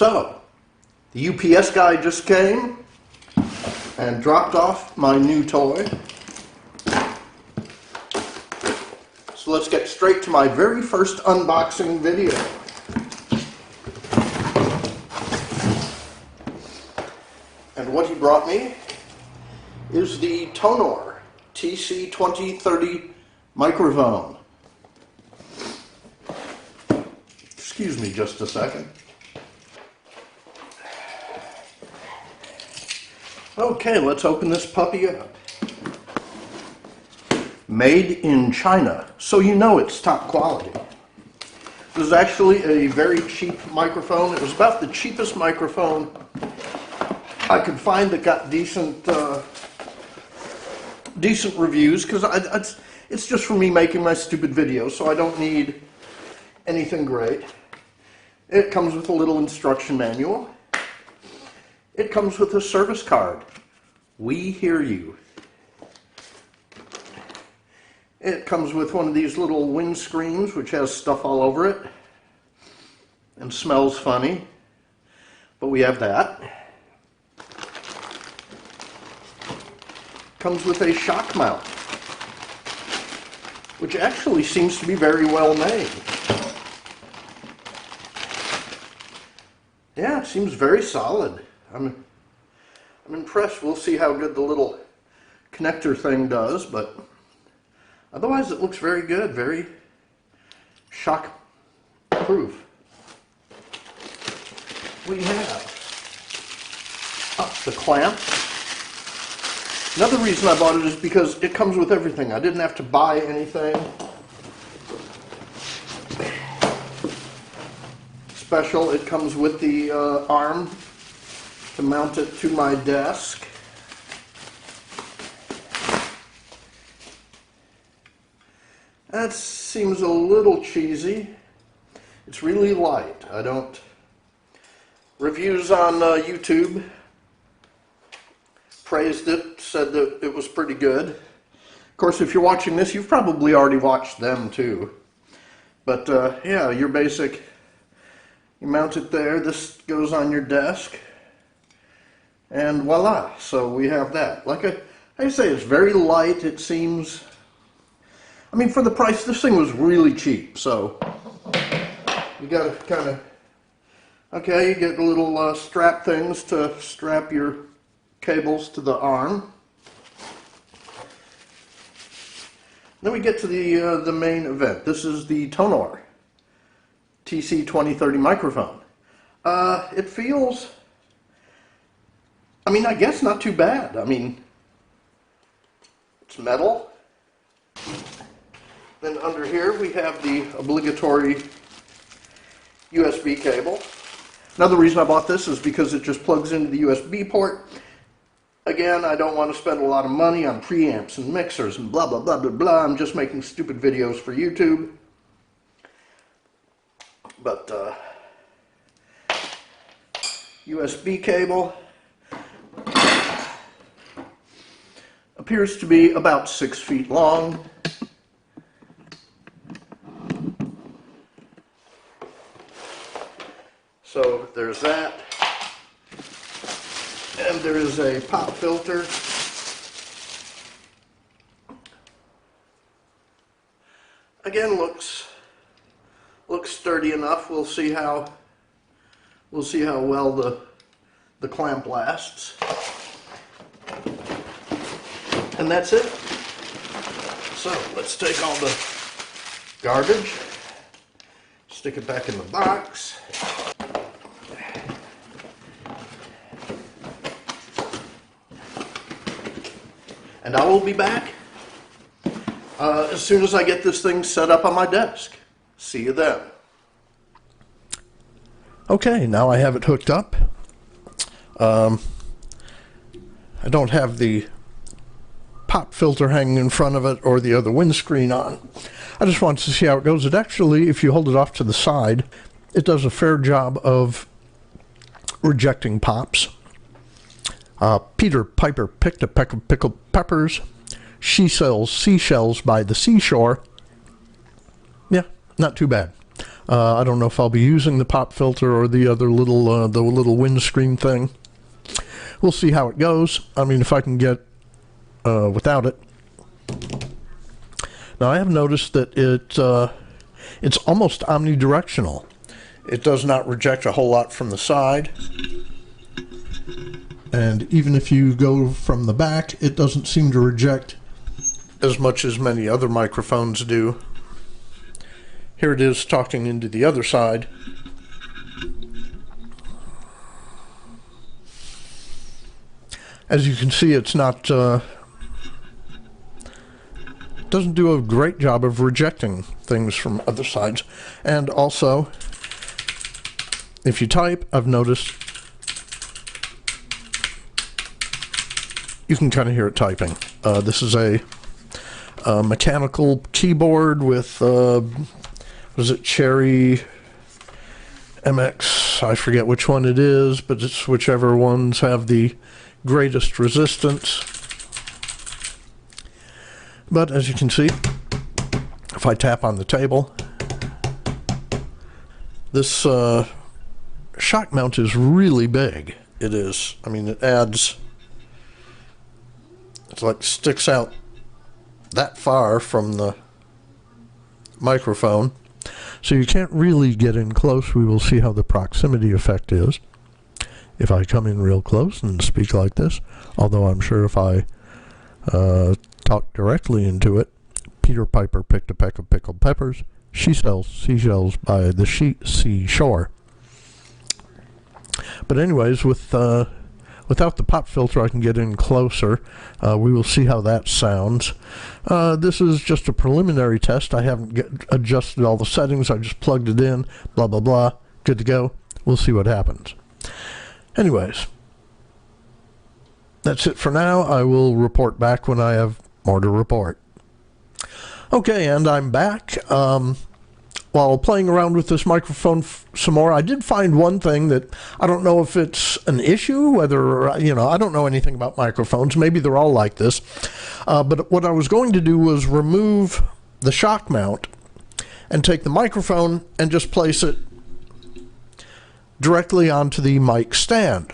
So, the UPS guy just came and dropped off my new toy. So let's get straight to my very first unboxing video. And what he brought me is the Tonor TC-2030 microphone. Excuse me just a second. Okay, let's open this puppy up. Made in China, so you know it's top quality. This is actually a very cheap microphone. It was about the cheapest microphone I could find that got decent reviews, because it's just for me making my stupid videos, so I don't need anything great. It comes with a little instruction manual. It comes with a service card. We hear you. It comes with one of these little windscreens which has stuff all over it and smells funny, but we have that. Comes with a shock mount, which actually seems to be very well made. Yeah, it seems very solid. I'm impressed. We'll see how good the little connector thing does, but otherwise it looks very good, very shock proof. What do you have? Oh, the clamp. Another reason I bought it is because it comes with everything. I didn't have to buy anything special. It comes with the arm to mount it to my desk. That seems a little cheesy. It's really light. Reviews on YouTube praised it, said that it was pretty good. Of course, if you're watching this, you've probably already watched them too. But yeah, your basic, you mount it there, this goes on your desk, and voila, so we have that. Like I say, it's very light. It seems, I mean, for the price, this thing was really cheap, so you gotta kind of, okay, you get the little strap things to strap your cables to the arm. Then we get to the main event. This is the Tonor TC-2030 microphone. It feels, I mean, I guess not too bad. I mean, it's metal. Then under here we have the obligatory USB cable. Another reason I bought this is because it just plugs into the USB port. Again, I don't want to spend a lot of money on preamps and mixers and blah, blah, blah, blah, blah. I'm just making stupid videos for YouTube. But USB cable appears to be about 6 feet long. So there's that. And there is a pop filter. Again, looks sturdy enough. We'll see how well the clamp lasts. And that's it. So let's take all the garbage, stick it back in the box. And I will be back as soon as I get this thing set up on my desk. See you then. Okay, now I have it hooked up. I don't have the pop filter hanging in front of it or the other windscreen on. I just wanted to see how it goes. It actually, if you hold it off to the side, it does a fair job of rejecting pops. Peter Piper picked a peck of pickled peppers. She sells seashells by the seashore. Yeah, not too bad. I don't know if I'll be using the pop filter or the other little the little windscreen thing. We'll see how it goes. I mean, if I can get without it. Now I have noticed that it's almost omnidirectional. It does not reject a whole lot from the side, and even if you go from the back, it doesn't seem to reject as much as many other microphones do. Here it is talking into the other side. As you can see, it's not doesn't do a great job of rejecting things from other sides. And also, if you type, I've noticed you can kind of hear it typing. This is a mechanical keyboard with was it Cherry MX? I forget which one it is, but it's whichever ones have the greatest resistance. But as you can see, if I tap on the table, this shock mount is really big. It is. I mean, it adds, it's like sticks out that far from the microphone. So you can't really get in close. We will see how the proximity effect is if I come in real close and speak like this. Although I'm sure if I talk directly into it, Peter Piper picked a peck of pickled peppers. She sells seashells by the seashore. But anyways, without the pop filter, I can get in closer. We will see how that sounds. This is just a preliminary test. I haven't adjusted all the settings. I just plugged it in, blah, blah, blah. Good to go. We'll see what happens. Anyways, that's it for now. I will report back when I have more to report. Okay, and I'm back. While playing around with this microphone some more, I did find one thing that I don't know if it's an issue, whether, you know, I don't know anything about microphones. Maybe they're all like this. But what I was going to do was remove the shock mount and take the microphone and just place it directly onto the mic stand.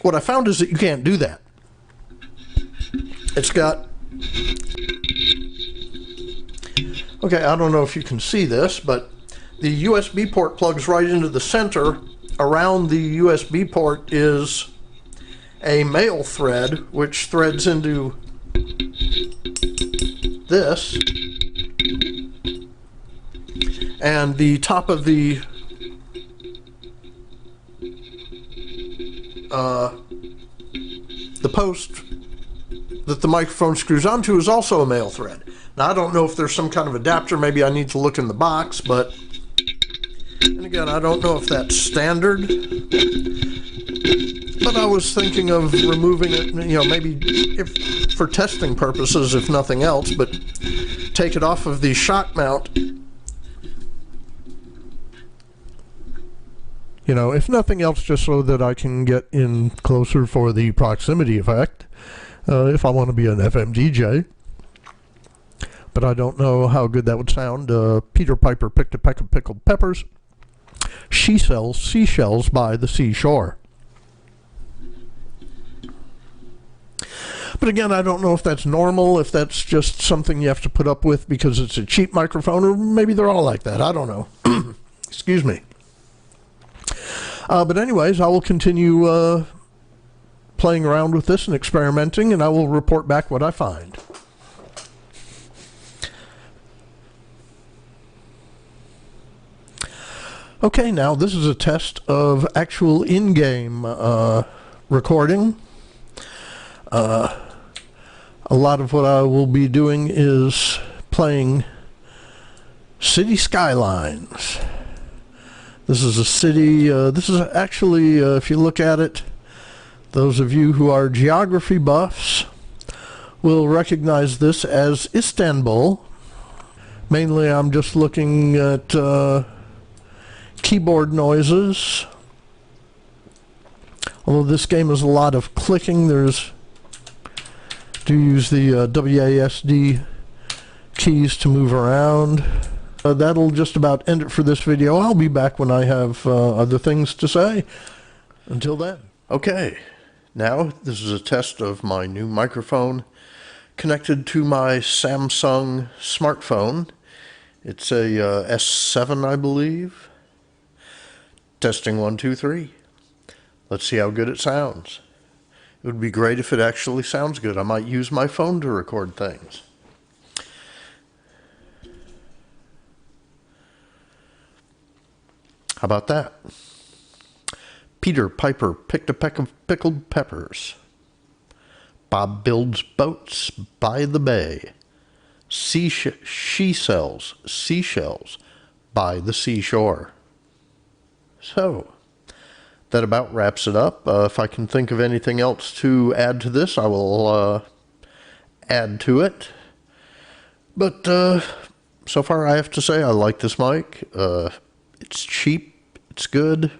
What I found is that you can't do that. It's got... Okay, I don't know if you can see this, but the USB port plugs right into the center. Around the USB port is a male thread, which threads into this. And the top of the post that the microphone screws onto is also a male thread. Now, I don't know if there's some kind of adapter. Maybe I need to look in the box, but, and again, I don't know if that's standard. But I was thinking of removing it, you know, maybe if for testing purposes, if nothing else, but take it off of the shock mount. You know, if nothing else, just so that I can get in closer for the proximity effect, if I want to be an FM DJ. But I don't know how good that would sound. Peter Piper picked a peck of pickled peppers. She sells seashells by the seashore. But again, I don't know if that's normal, if that's just something you have to put up with because it's a cheap microphone, or maybe they're all like that. I don't know. Excuse me. But anyways, I will continue playing around with this and experimenting, and I will report back what I find. Okay, now this is a test of actual in-game recording. A lot of what I will be doing is playing City Skylines. This is a city, this is actually, if you look at it, those of you who are geography buffs will recognize this as Istanbul. Mainly I'm just looking at keyboard noises. Although this game is a lot of clicking, do use the WASD keys to move around. That'll just about end it for this video. I'll be back when I have other things to say. Until then. Okay, now this is a test of my new microphone connected to my Samsung smartphone. It's a S7, I believe. Testing 1, 2, 3. Let's see how good it sounds. It would be great if it actually sounds good. I might use my phone to record things. How about that? Peter Piper picked a peck of pickled peppers. Bob builds boats by the bay. She sells seashells by the seashore. So, that about wraps it up. If I can think of anything else to add to this, I will add to it. But so far I have to say I like this mic. It's cheap. It's good.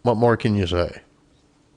What more can you say?